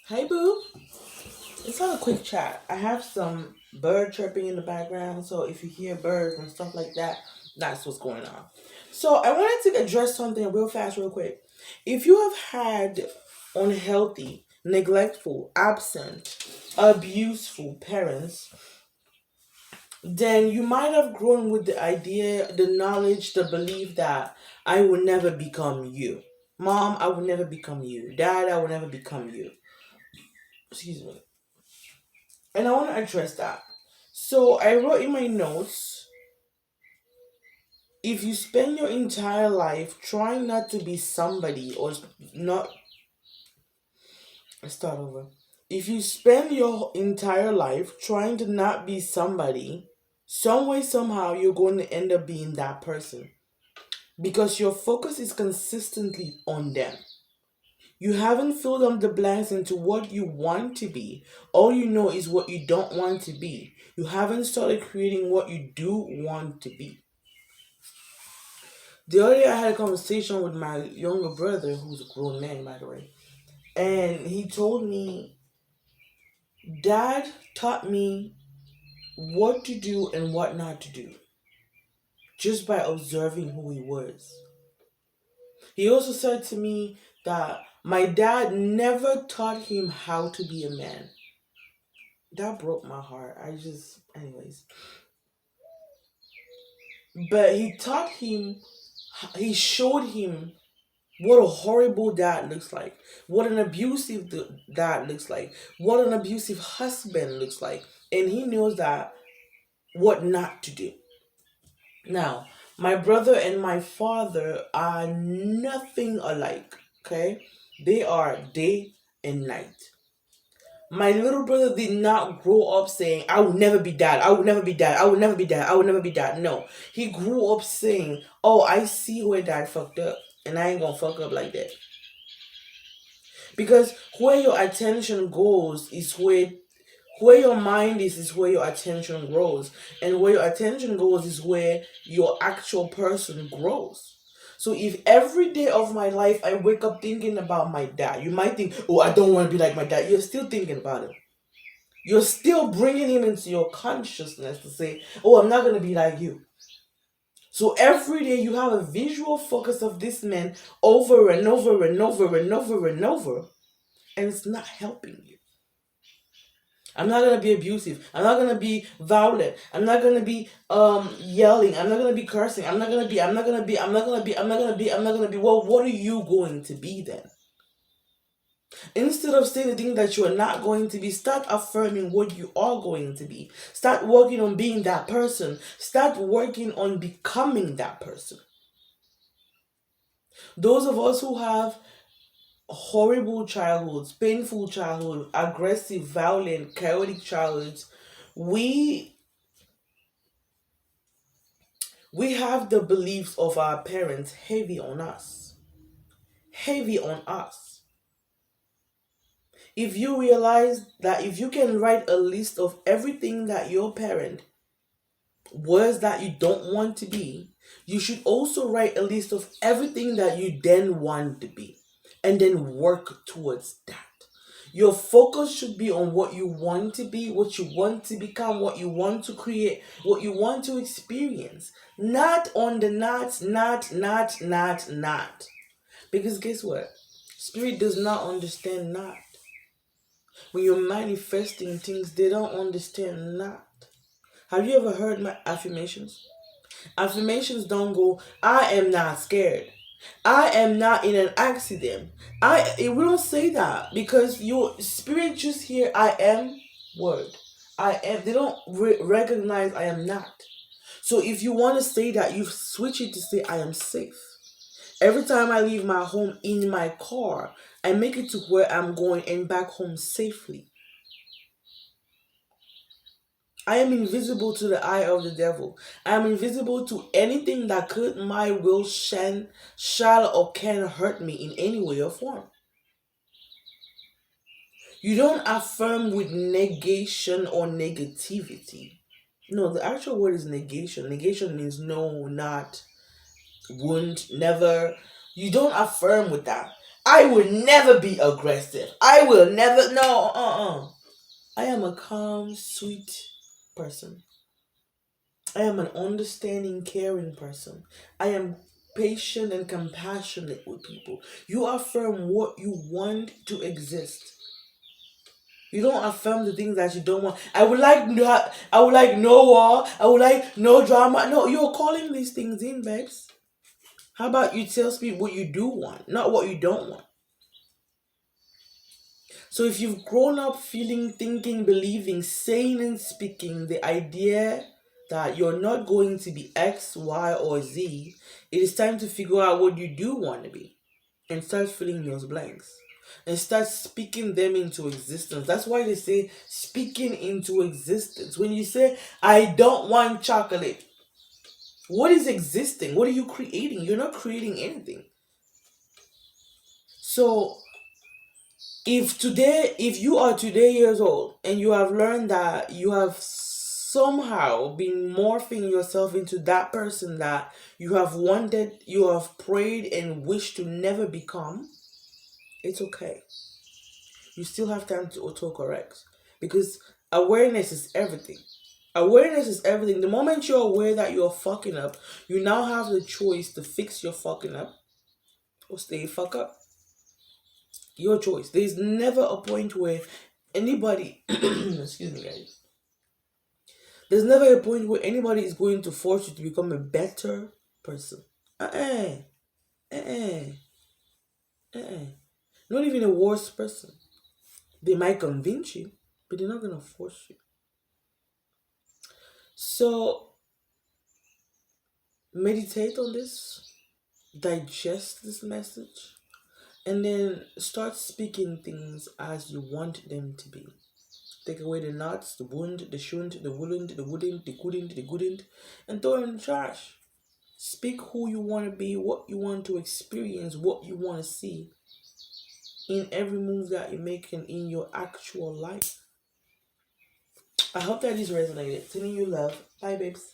Hey boo, let's have a quick chat. I have some bird chirping in the background, so if you hear birds and stuff like that, that's what's going on. So I wanted to address something real fast, real quick. If you have had unhealthy, neglectful, absent, abuseful parents, then you might have grown with the idea, the knowledge, the belief that I will never become you. Mom, I will never become you. Dad, I will never become you. Excuse me. And I want to address that. So I wrote in my notes, if you spend your entire life trying not to be somebody or not, let's start over. If you spend your entire life trying to not be somebody, some way, somehow, you're going to end up being that person because your focus is consistently on them. You haven't filled up the blanks into what you want to be. All you know is what you don't want to be. You haven't started creating what you do want to be. The other day, I had a conversation with my younger brother, who's a grown man, by the way, and he told me, Dad taught me what to do and what not to do just by observing who he was. He also said to me that my dad never taught him how to be a man. That broke my heart. Anyways. But he showed him what a horrible dad looks like, what an abusive dad looks like, what an abusive husband looks like. And he knows that what not to do. Now, my brother and my father are nothing alike, okay? They are day and night. My little brother did not grow up saying, I will never be dad, I will never be dad, I will never be dad, I will never be dad. No. He grew up saying, oh, I see where dad fucked up, and I ain't gonna fuck up like that. Because where your attention goes is where your mind is where your attention grows. And where your attention goes is where your actual person grows. So if every day of my life I wake up thinking about my dad, you might think, oh, I don't want to be like my dad. You're still thinking about him. You're still bringing him into your consciousness to say, oh, I'm not going to be like you. So every day you have a visual focus of this man over and over and over and over and over, and it's not helping you. I'm not gonna be abusive. I'm not gonna be violent. I'm not gonna be yelling. I'm not gonna be cursing. I'm not gonna be. I'm not gonna be. I'm not gonna be. I'm not gonna be. I'm not gonna be. Well, what are you going to be then? Instead of saying the thing that you are not going to be, start affirming what you are going to be. Start working on being that person. Start working on becoming that person. Those of us who have horrible childhoods, painful childhood, aggressive, violent, chaotic childhoods, we we have the beliefs of our parents heavy on us. Heavy on us. If you realize that if you can write a list of everything that your parent was that you don't want to be, you should also write a list of everything that you then want to be and then work towards that. Your focus should be on what you want to be, what you want to become, what you want to create, what you want to experience. Not on the not. Because guess what? Spirit does not understand not. When you're manifesting things, they don't understand not. Have you ever heard my affirmations? Affirmations don't go, I am not scared. I am not in an accident. We don't say that because your spirit just hear I am word. I am. They don't recognize I am not. So if you want to say that, you switch it to say I am safe. Every time I leave my home in my car, I make it to where I'm going and back home safely. I am invisible to the eye of the devil. I am invisible to anything that could, my will, shall, or can hurt me in any way or form. You don't affirm with negation or negativity. No, the actual word is negation. Negation means no, not, won't, never. You don't affirm with that. I will never be aggressive. I will never. No, I am a calm, sweet person. I am an understanding, caring person. I am patient and compassionate with people. You affirm what you want to exist. You don't affirm the things that you don't want. I would like no war. I would like no drama. No, you're calling these things in, babes. How about you tell people what you do want, not what you don't want? So if you've grown up feeling, thinking, believing, saying and speaking the idea that you're not going to be X, Y, or Z, it is time to figure out what you do want to be and start filling those blanks and start speaking them into existence. That's why they say speaking into existence. When you say, I don't want chocolate, what is existing? What are you creating? You're not creating anything. So if you are today years old and you have learned that you have somehow been morphing yourself into that person that you have wanted, you have prayed and wished to never become, it's okay. You still have time to autocorrect, because awareness is everything. Awareness is everything. The moment you're aware that you're fucking up, you now have the choice to fix your fucking up or stay fuck up. Your choice. There's never a point where anybody excuse me guys. There's never a point where anybody is going to force you to become a better person. Uh-uh. Uh-uh. Uh-uh. Not even a worse person. They might convince you, but they're not gonna force you. So meditate on this, digest this message, and then start speaking things as you want them to be. Take away the nuts, the wound, the shouldn't, the wouldn't, the wouldn't, the couldn't, the couldn't, and throw it in the trash. Speak who you want to be, what you want to experience, what you want to see in every move that you make and in your actual life. I hope that this resonated. Sending you love. Bye, babes.